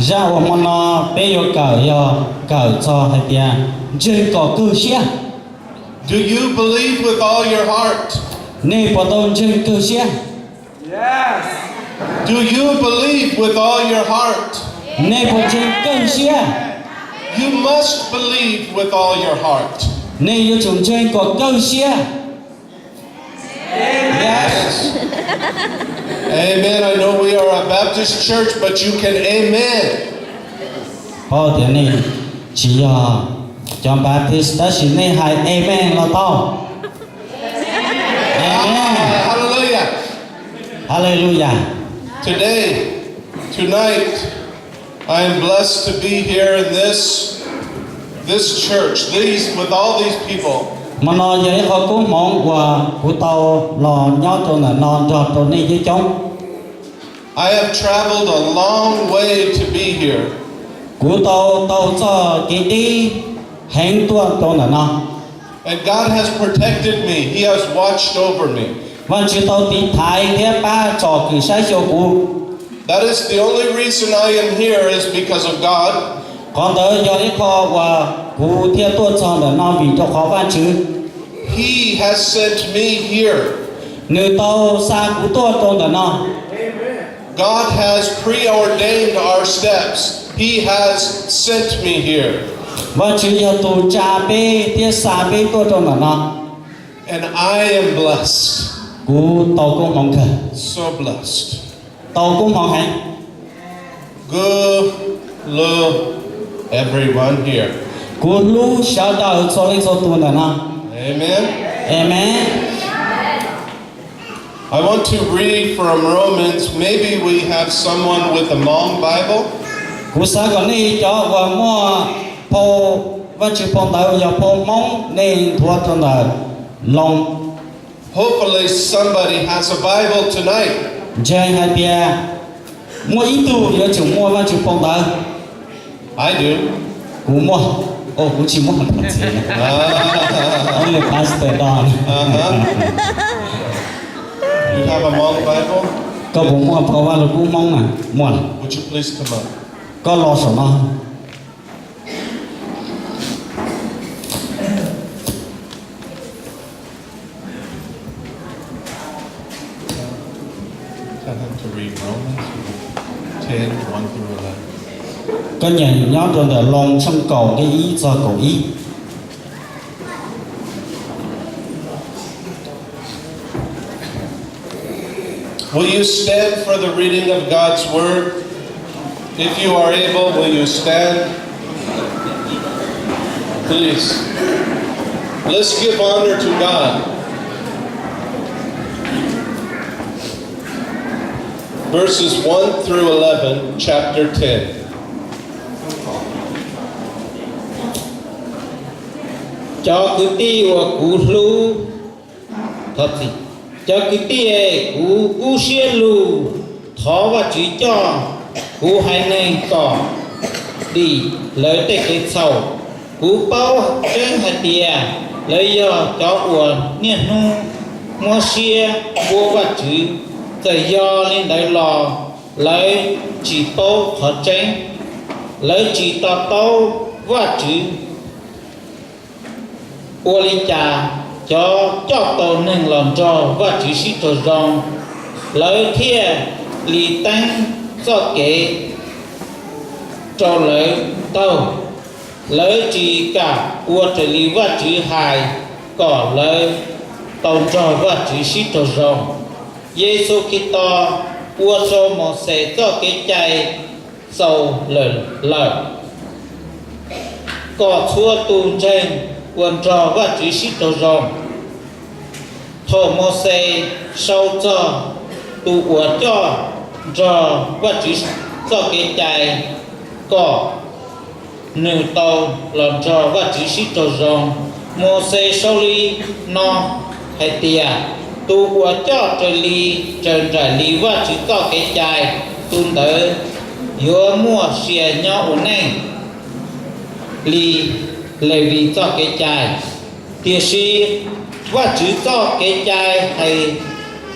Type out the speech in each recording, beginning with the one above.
ra ở món nó bây giờ cởi cho hay tia chơi có cơ xia Do you believe with all your heart? nên bắt đầu chơi cơ xia Do you believe with all your heart? nên bắt chơi cơ xia You must believe with all your heart. nên yêu chúng chơi có cơ xia Yes. Amen. I know we are a Baptist church, but you can amen. Ô thế này chỉ cho Baptist đã xin này hai amen là tao amen Hallelujah. hallelujah. Today, tonight, I am blessed to be here in this church, with all these people. Mà nó vậy họ cũng mong của tao lò nhau cho là non cho tôi đi với chúng. I have traveled a long way to be here. Của tao cho cái đi hẹn tôi là nó. And God has protected me. He has watched over me. Và chỉ tao đi thái thế ba cho cái sai cho của. That is the only reason I am here is because of God. Còn tới do cái kho và của thiên tôi cho là nó vì cho khó văn chứ. He has sent me here. Nếu tao xa của tôi là nó. God has preordained our steps. He has sent me here. Và chỉ giờ tôi cha bê thiên xa bê tôi cho là nó. And I am blessed. Của tao cũng mong khởi. So blessed. Tao cũng mong hạnh. Good love everyone here. Của lu sao đào cho lấy cho tôi là nó. Amen. Amen. I want to read from Romans. Maybe we have someone with a Hmong Bible. Cú sa còn đi cho và mua po và chữ phong tạo giờ po mong nên thua cho là lòng Hopefully somebody has a Bible tonight. chơi hai bia mua ít tu giờ chữ mua và chữ phong tạo I do. cú mua cú chỉ mua một gì only pastor don You have a Hmong Bible? có bố mua po và là cú mong à mua Would you please come up? có lo sợ nó Tell him to read Romans 10, 1 through 11. có nhà nhớ cho là lòng trong cầu cái ý cho cầu ý. Will you stand for the reading of God's Word? If you are able, will you stand? Please. Let's give honor to God. Verses 1 through 11, chapter 10. Cho cứ ti và cú lu thật gì cho cứ ti cú xia lu thọ và chỉ cho cú hai này tỏ đi lời tệ cái sầu cú bao trên hạt tiền lấy do cho của niên nu mua xia mua và chữ tự do lên đại lò lấy chỉ tô thật tranh lấy chỉ tỏ tô và chữ ô li trà cho tàu nâng lòng cho và chỉ sĩ trò rong lấy thiê lì tăng cho kế cho lấy tàu lấy chỉ cả của trở lý và chỉ hài có lấy tàu cho và chỉ sĩ trò rong Giêsu Kitô của cho một sẽ cho cái chạy sầu lời có chua tuôn trên quân trò và chỉ sĩ trò rồng thổ mô xe sâu cho tụ của cho và chỉ cho cái chạy có nữ tàu lần trò và chỉ sĩ trò rồng mô xe sâu ly no hay tìa tụ của trời ly trần trải ly và chỉ cho cái chạy tuôn tới vừa mua xìa nhau ổn này ly lấy vì cho cái chai tiệt sĩ và chỉ cho cái chai hay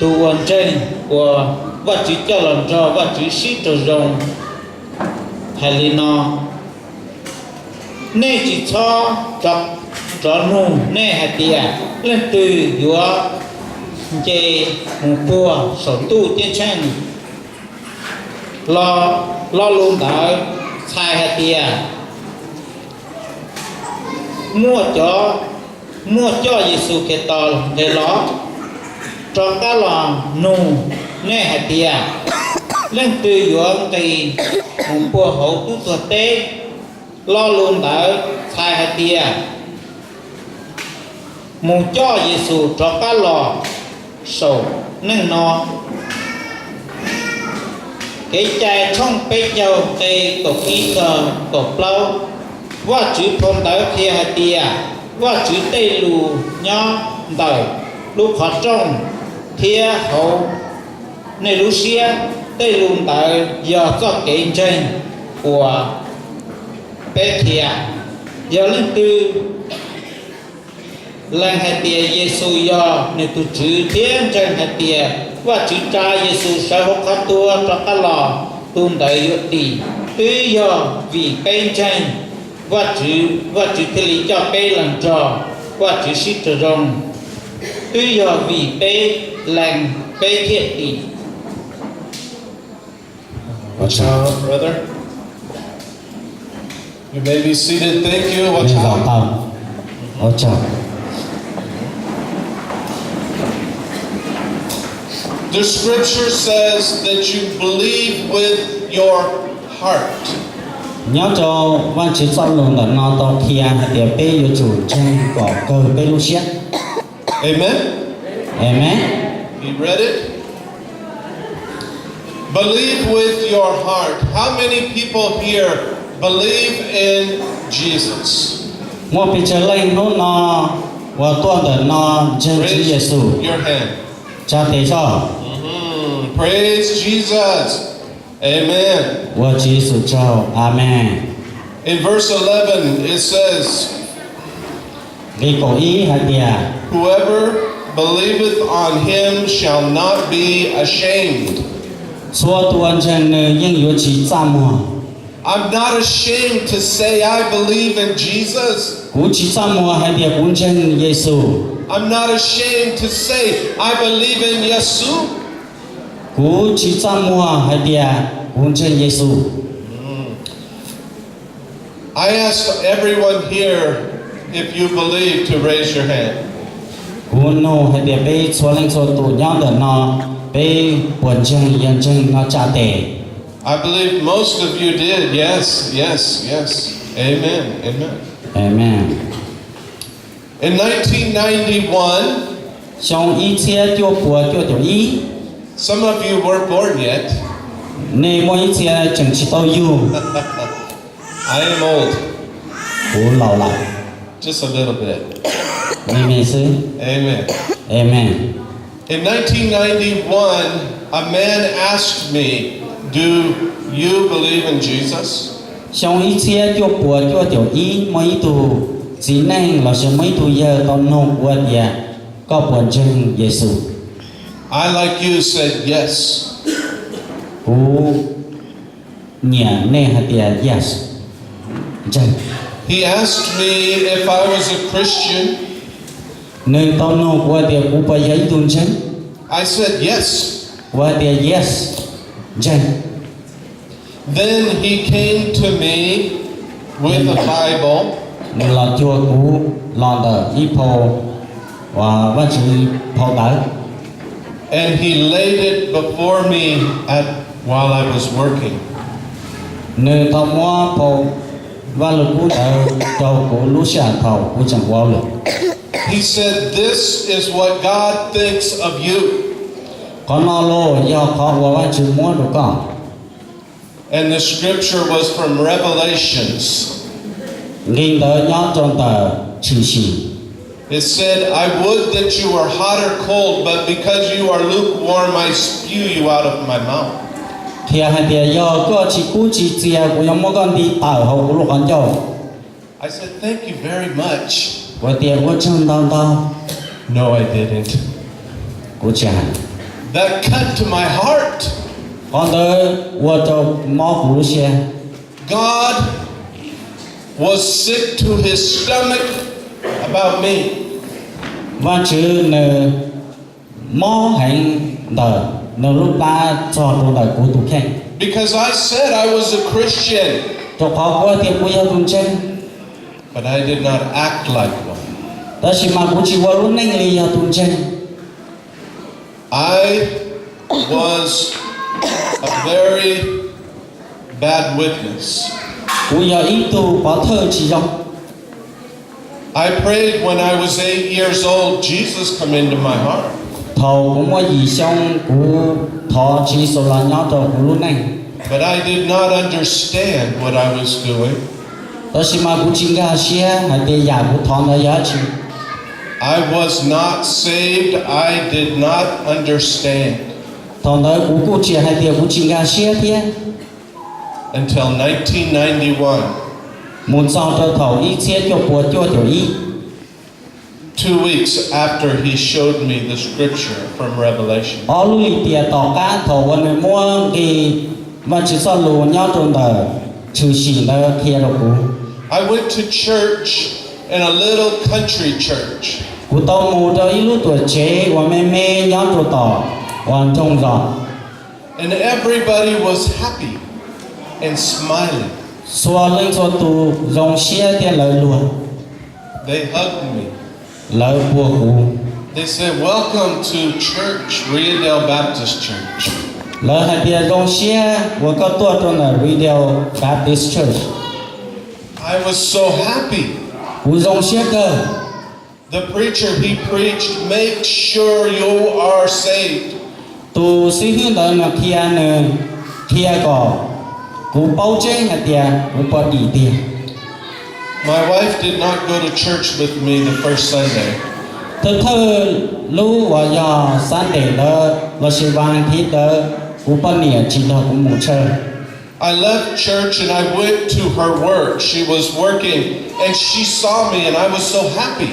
tu vận trên của và chỉ cho lần cho và chỉ sĩ trò rồng hay là nó nên chỉ cho nụ nên hạt tiền lên từ giữa chế một bùa sổ tu tiên tranh lo luôn đợi xài hạt tiền mua cho Giêsu Kitô để lo cho các lòng nụ nên hạt tiền lên từ giữa thì một bùa hậu tu tuột tế lo luôn đợi xài hạt tiền một cho Giêsu cho các lò sổ nên nó cái trái trong bê dầu cây cổ ký cờ cổ lâu và chữ phong đỡ kia hạt tìa và chữ tây lù nhỏ đời lúc họ trong thia hậu này lúc xia tây lù đời giờ có cái trên của bê thìa giờ lên từ lần hạt tìa Giêsu do nên tu chữ thiên trên hạt tìa và chữ cha Giêsu sẽ hốt khát tua cho các lò tuôn đầy yếu tì tuy do vì bên trên và chữ thế lý cho bê lần trò và chữ sĩ trở rồng tuy do vì bê lần bê thiện tì. Watch out, brother. You may be seated. Thank you. Watch out. Watch out. The scripture says that you believe with your heart. Nhớ cho văn chỉ sau luôn là nó to kia để bê yêu chủ trên cỏ cơ bê lu xiết. Amen. Amen. You read it? Believe with your heart. How many people here believe in Jesus? Một bị trở lên nó và tuân đời nó trên Chúa Raise Giêsu. your hand. Cha tế cho. Praise Jesus. Amen. Và Chúa Giêsu chào. Amen. In verse 11 it says, Vì cổ ý hạt địa. whoever believeth on him shall not be ashamed. Chúa tuân trên những yếu chỉ giam hòa. I'm not ashamed to say I believe in Jesus. Cú chỉ giam hòa hạt địa cũng trên Giêsu. I'm not ashamed to say I believe in Yesu. Cú chỉ giam hòa hạt địa cũng trên Giêsu. I ask everyone here if you believe to raise your hand. Cú nô hạt địa bê xóa lên xóa tụ nhau đợt nó bê buồn chân yên chân nó trả tệ. I believe most of you did. Yes, yes, yes. Amen. Amen. Amen. In 1991, Trong ý chia cho bùa cho tiểu ý. some of you weren't born yet. Nên mỗi ý chia chẳng chỉ tao yêu. I am old, Cú lão lại. just a little bit. Amen sư. Amen. Amen. In 1991, a man asked me, do you believe in Jesus? Trong ý chia cho bùa cho tiểu ý mấy tù. Chỉ nên là sẽ mấy tù giờ tao nô của địa. Có buồn chân Giêsu. I, like you, said yes. Cú nhà nè hạt địa yes. Chân. He asked me if I was a Christian. Nơi tao nô của địa cú bà giấy tuôn chân. I said yes. Của địa yes. Chân. Then he came to me with a Bible. Nên là chùa cú lòn tờ ý phô và văn chỉ phô tờ. And he laid it before me while I was working. Nơi tao mua phô và lực cú tờ cho cú lũ xa thầu cú chẳng qua lực. He said, this is what God thinks of you. Có nó lô do khó và văn chỉ mua được con. And the scripture was from Revelations. Nghìn tờ nhóm trong tờ chỉ xì. It said, I would that you were hot or cold, but because you are lukewarm, I spew you out of my mouth. Thì hãy để do có chỉ cú chỉ chia của nhóm mỗi con đi tờ hậu của lúc con châu. I said, thank you very much. Và tiền của chân tao tao. No, I didn't. Của chàng. That cut to my heart. Con tớ qua cho mò của lũ xe. God was sick to his stomach about me. và chữ nờ mò hành đời nờ lúc ta cho trong đời của tụ khen Because I said I was a Christian, cho khó qua tiệm của yêu tung chân but I did not act like one. ta chỉ mà cũng chỉ qua lúc nãy li yêu tung chân I was a very bad witness. của yêu ít tu có thơ chỉ dòng I prayed when I was 8 years old, Jesus come into my heart. thầu cũng có gì xong của thọ chỉ số là nhau trò của lúc này But I did not understand what I was doing. ta chỉ mà cũng chỉ ra xe hay để giả của thọ nó giá trị I was not saved. I did not understand thọ nó của chị hay để của chỉ ra xe thế until 1991. muốn sao cho thầu ít xe cho bùa cho tiểu ý 2 weeks after he showed me the scripture from Revelation. ở lúc tiền tỏ cá thầuวันnày mua thì mà chỉ sao lùa nhau trong đời trừ xỉ nó kia đâu cũng I went to church in a little country church. của tao mua cho ít lúc tuổi trẻ và mê mê nhau trong tỏ hoàn trong giọt And everybody was happy and smiling. xóa lên xóa tù dòng xe tiền lời lùa They hugged me. lời bùa cụ They said, "Welcome to church, Riedel Baptist Church." lời hai tiền dòng xe của các tuột trong là Radio Baptist Church I was so happy. của dòng xe cơ The preacher, he preached, "Make sure you are saved." tù sĩ hướng tới là kia có của bao chế hai tiền của bao đi tiền My wife did not go to church with me the first Sunday. từ thơ lũ và giờ sáng để lỡ và sự vang thì đỡ của bao nhiêu chỉ là của một chơi I left church and I went to her work. She was working and she saw me and I was so happy.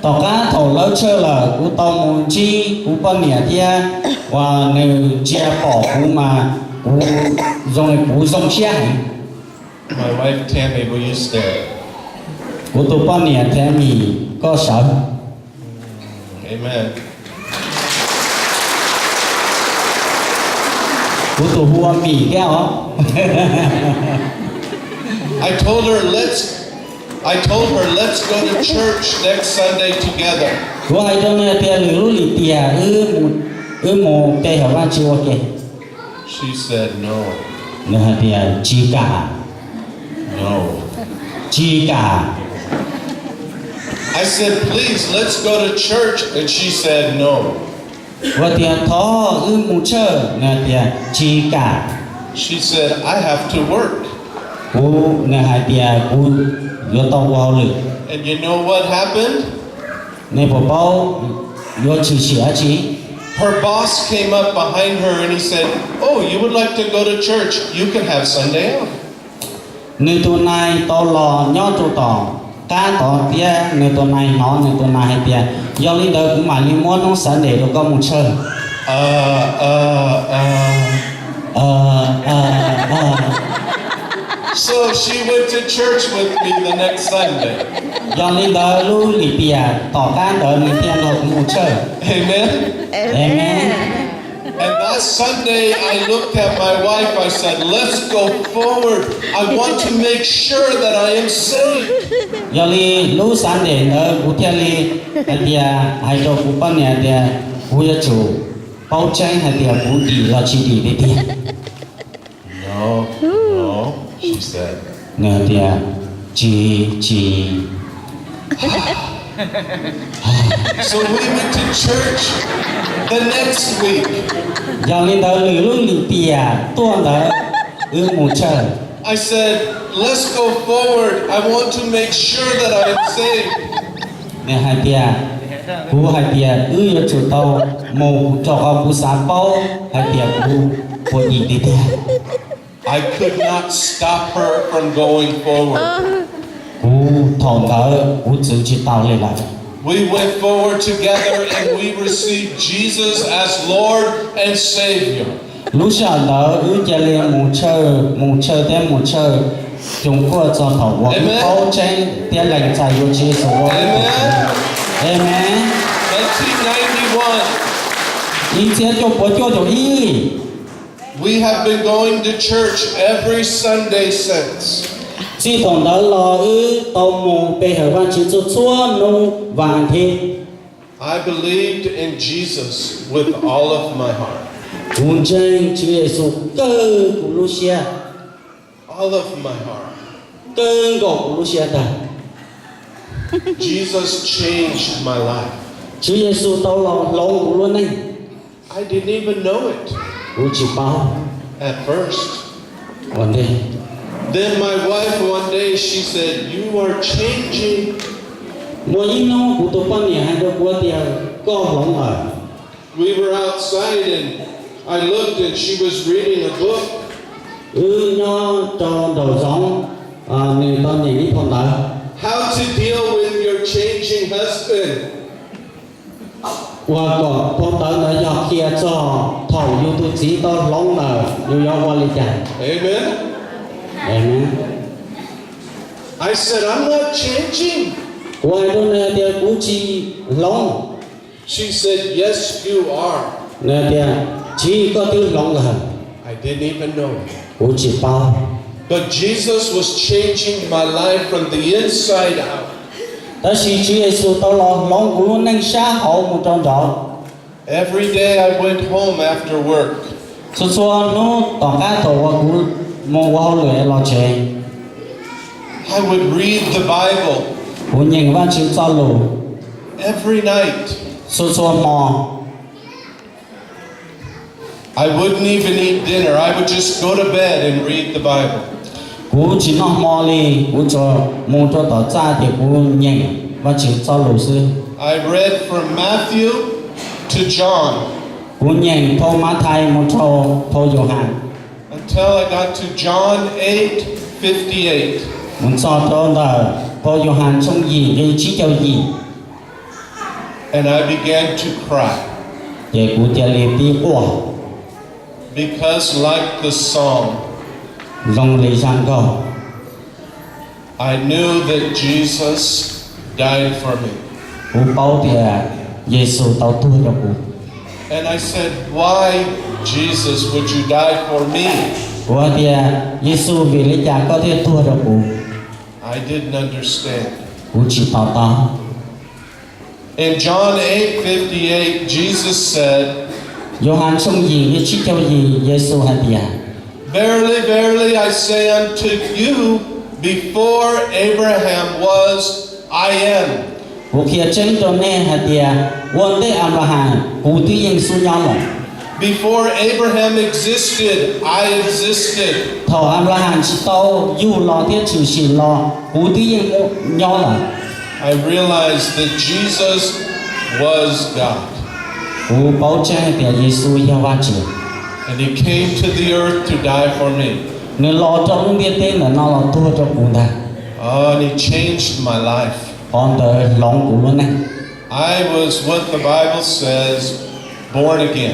tàu cá thầu lỡ chơi là của tàu một chi của bao nhiêu kia và nếu chia bỏ của mà của dòng xe My wife Tammy, will you stay? của tụ bao nhiêu thế mình có sợ Amen. của tụ hua mì cái đó I told her, let's go to church next Sunday together. của hai trong này tiền lũ lì tiền một tê hả bạn chưa ok She said, "No, nữa tiền chi cả no." chi cả I said, "Please, let's go to church." And she said, "No." và tiền thó một chơi nữa tiền chi cả She said, "I have to work." của nữa hai tiền của vô tàu vào lực And you know what happened? nên bộ bao vô chữ xỉa chi Her boss came up behind her and he said, "Oh, you would like to go to church? You can have Sunday off." nơi tuần này tao lò nhớ tụ tỏ cá tỏ tia nơi tuần này nó nơi tuần này tia do lý đời cũng mà liên muốn nó sẵn để được có một chơi So she went to church with me the next Sunday. do lý đời lưu lì bìa tỏ cá đời mình tiên được một chơi Amen. amen And that Sunday, I looked at my wife. I said, "Let's go forward. I want to make sure that I am saved." do lý lưu sẵn để đời của thiên lý hay tia hay cho của con nhà tia của gia chủ bao tranh hay tia của đi là chỉ đi để tia No, no, she said. nè tia chỉ So we went to church the next week. do lý đời lưu lì bìa tuần đời một chơi I said, "Let's go forward. I want to make sure that I am saved." nè hai tia cú hai tia cho chủ tàu mù cho con cú sáng bao hai tia cú gì đi tia I could not stop her from going forward. cú thòng đỡ cú chỉ tàu lên lại We went forward together and we received Jesus as Lord and Savior. lúc sau đó ước gia liên một chơi đến một chơi chúng qua cho thầu quảng Amen. báo trên tiền lệnh chạy của Jesus. Amen. Amen. 1991, Ý chia cho bố cho ý. we have been going to church every Sunday since. Chỉ tổng đó lo ư tàu mù bề hợp văn chỉ cho chúa nô vàng thiên. I believed in Jesus with all of my heart. Hùng chân Chúa Giêsu cơ của Lucia. All of my heart. Cơ của Lucia ta. Jesus changed my life. Chúa Giêsu tàu lo lòng của luôn này. I didn't even know it Ủa chỉ bao. at first. Vấn đề. Then my wife one day she said, "You are changing." Mỗi ý nó của tôi quan niệm hai đứa của tiền có lòng ở. We were outside and I looked and she was reading a book. Nó cho đầu giống người ta nhìn đi phong đó. How to deal with your changing husband. Và có phong đó nó do kia cho thầu yêu tôi chỉ to lòng ở yêu yêu qua lịch chẳng. Amen. Amen. I said, "I'm not changing." Ngoài đó nè tiền cú chi lòng. She said, "Yes, you are." Nè tiền chỉ có tiếng lòng là I didn't even know it. cú chỉ bao. But Jesus was changing my life from the inside out. Đó là Chúa Giêsu tao lo lòng của luôn năng xa hậu một trong đó. Every day I went home after work. Số số nó tỏ cá tổ và cú mô vào lưỡi lo chơi. I would read the Bible Cú nhìn vào chữ cho lù. every night. Số số mò. I wouldn't even eat dinner. I would just go to bed and read the Bible. Cú chỉ nó mò đi. Cú cho mô cho tỏ ra thì cú nhìn vào chữ cho lù sư. I read from Matthew to John Cú nhìn thô má thay một thô Gioan. until I got to John 8:58. Muốn cho thô Gioan trong gì đi chỉ cho gì. And I began to cry Để cú tiền liệt đi qua. because, like the song, Dòng lý sang cầu. I knew that Jesus died for me. Cú báo thì Giêsu tao tu cho cú. And I said, "Why, Jesus, would you die for me?" Cú thì Giêsu vì lý cha có thể tu cho cú. I didn't understand. Cú chỉ tao tao. In John 8:58, Jesus said, Gioan trong gì như chỉ cho gì Giêsu hay thì "Verily, verily, I say unto you, before Abraham was, I am." cú kia chân cho nên hay thì quân tế Abraham cú tuy nhiên su nhau mà. Before Abraham existed, I existed. Thầu Abraham chỉ tao dù lo thiết chịu chỉ lo cú tuy nhiên nhau là. I realized that Jesus was God. Cú báo trái thì Giêsu yêu va chịu. And he came to the earth to die for me. Nếu lo trong biết tên là nó là tu cho cú ta. Oh, and he changed my life. Còn tới lòng cú luôn này. I was what the Bible says, born again.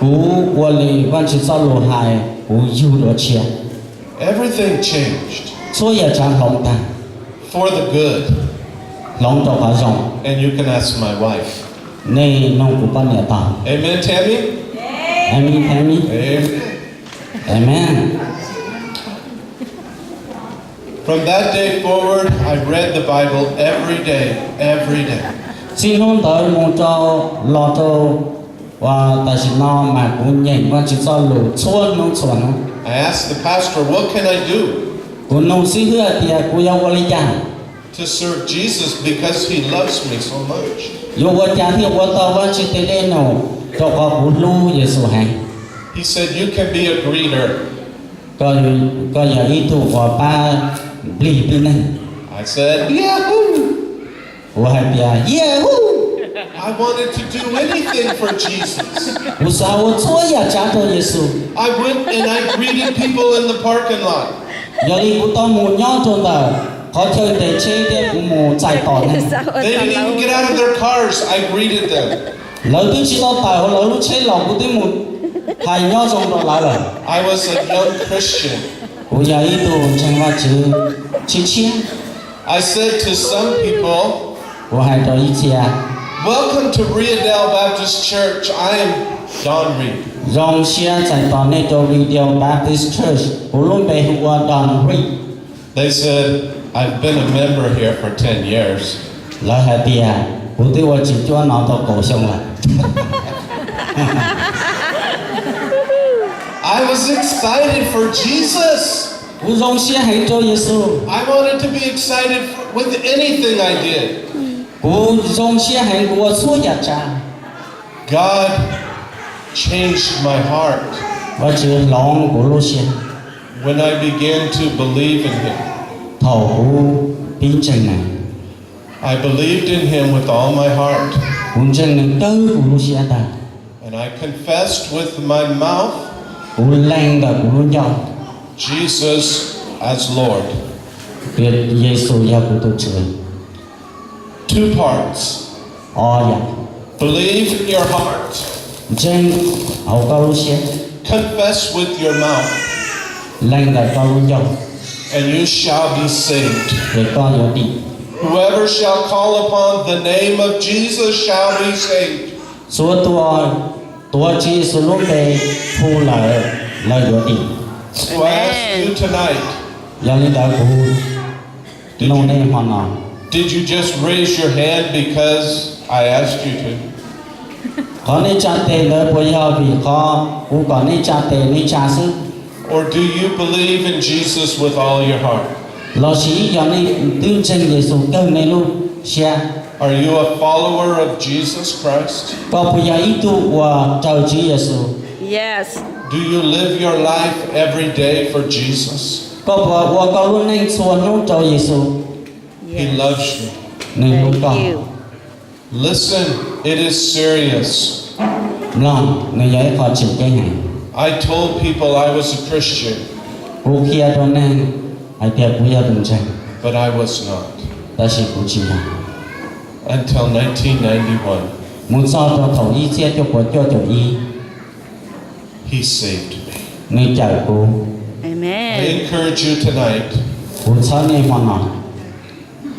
Cú qua lì văn chỉ sao lộ hài cú yêu đó chia. Everything changed Số giờ chẳng lòng ta. for the good. Lòng cho phải rộng. And you can ask my wife. Nên nông của con nhà ta. Amen, Tammy? Amen, amen. Amen. Amen. From that day forward, I read the Bible every day, every day. Xin hôn tới một cho lo cho và ta chỉ nó mà cũng nhìn và chỉ cho lũ chuột nông chuột nó. I asked the pastor, "What can I do Cũng nông sĩ hứa thì cũng yêu qua lý chàng. to serve Jesus because he loves me so much?" Yêu qua chàng thì qua tao và chỉ tới đây nào cho có cũng lưu Giêsu hay. He said, "You can be a greeter." Có giờ ý thủ của ba lì bên này. I said, "Yahoo!" Của hai bia yahoo. I wanted to do anything for Jesus. Của sao của chúa ya trả cho Giêsu. I went and I greeted people in the parking lot. Giờ đi của tao muốn nhau cho tao. Có chơi để chơi để của muốn chạy tỏ này. They didn't even get out of their cars. I greeted them. Lỡ tôi chỉ tao tài hoặc lỡ lúc chơi lòng của tôi muốn hai nhớ trong đó lại rồi I was a young Christian. bây giờ ít tu chẳng qua chữ chi chi I said to some people, của hai trò ít chia welcome to Riadale Baptist Church. I am Don Reed. dòng xe chạy toàn này cho video Baptist Church của luôn bề hùa đòn Reed They said, I've been a member here for 10 years. lời hai tia của tôiว่าchỉ cho nó to cổ xong là I was excited for Jesus. của dòng xe hãy cho Giêsu I wanted to be excited with anything I did. của dòng xe hãy của suốt nhà cha God changed my heart và chữ lòng của lô xe when I began to believe in Him. thầu của biến trình này I believed in Him with all my heart, cũng chân này tư của lô xe ta and I confessed with my mouth của lên và của luôn nhau Jesus as Lord. việc Giêsu giao của tôi chửi Two parts. dạ Believe in your heart, chân hậu cao lô xe confess with your mouth, lên và cao luôn nhau and you shall be saved. để con có đi Whoever shall call upon the name of Jesus shall be saved. số tua chi số lúc về thu lời lời có đi So I ask you tonight, do lý đạo của nông này hoàn nào did you just raise your hand because I asked you to? có nên trả tiền lời bây giờ vì cũng có nên trả tiền nên trả sức Or do you believe in Jesus with all your heart? lo chỉ do nên tương chân Giêsu cơn này luôn xe Are you a follower of Jesus Christ? có bây giờ ít tu của trời Chúa Giêsu Yes. Do you live your life every day for Jesus? có và có luôn nên xuân lúc trời Giêsu He loves you. nên lúc có Thank you. Listen, it is serious. lòng người ấy khó chịu cái này I told people I was a Christian, cô kia cho nên ai tiệp bây giờ đừng chạy but I was not ta sẽ cũng chỉ là until 1991. muốn so cho thầu y xe cho cho y He saved me. người chạy cô I Amen. encourage you tonight, cũng sao nên hoàn nào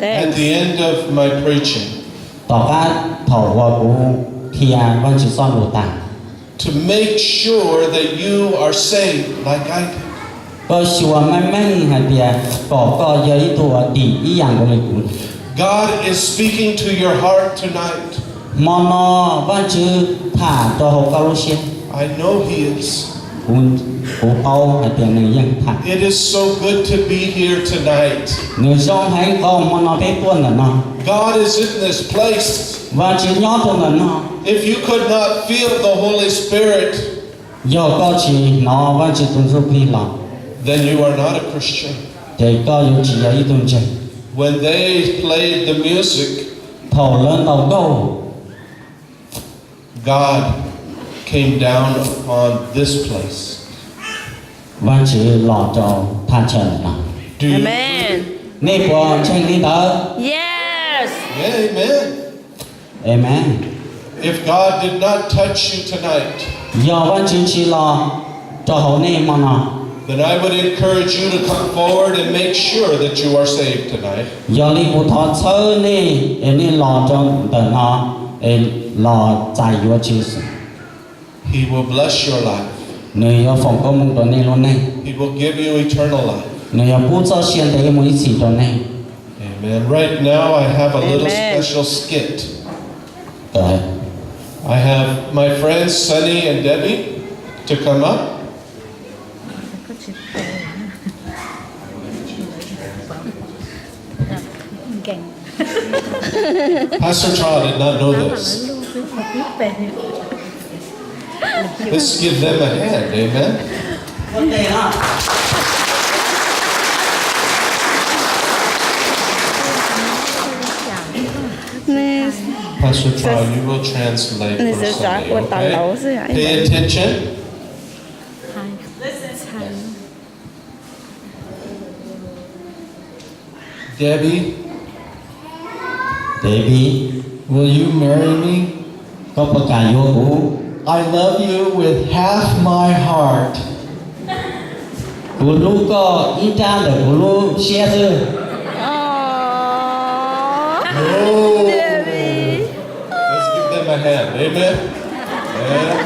at Thanks. the end of my preaching, tỏ ra thầu và cô kia vẫn chỉ son đồ tàng to make sure that you are saved like I did. có xua may mắn hay tiệp có giấy tua đi ý dạng của mình cũng God is speaking to your heart tonight. mà nó vẫn chứ thả cho hậu cao lúc xe I know He is. cũng bao hay tiệp người dân thả It is so good to be here tonight. người dòng hay có mà nó biết tuân là nó God is in this place. và chỉ nhớ tuân là nó If you could not feel the Holy Spirit, do có chỉ nó vẫn chỉ tuân giúp đi lòng then you are not a Christian. thì có những chỉ giấy tuân chạy When they played the music, thầu lớn đầu câu God came down upon this place. và chỉ lọ cho tha trần nó Do you? Amen. nên có tranh lý đó Yes. Yeah, amen. amen If God did not touch you tonight, do vẫn chỉ lo cho hậu nên mà nó then I would encourage you to come forward and make sure that you are saved tonight. do lý của thọ sơ nên lo cho tờ nó lo chạy vô chứ He will bless your life. người ở phòng có mong tờ này luôn này He will give you eternal life. người ở bút cho xuyên thấy một ít gì tờ này Amen. Right now, I have a little Amen. special skit. Đấy. I have my friends Sunny and Debbie to come up. Pastor Charles did not know this. Let's give them a hand. Amen. Pastor Charles, you will translate for Sunny. Okay? Pay attention. Debbie, Baby will you marry me? cóประกาศโยกู I love you with half my heart. Cú lu có ít trang để cú lu xe dư. Oh. Let's give them a hand. Amen. Yeah.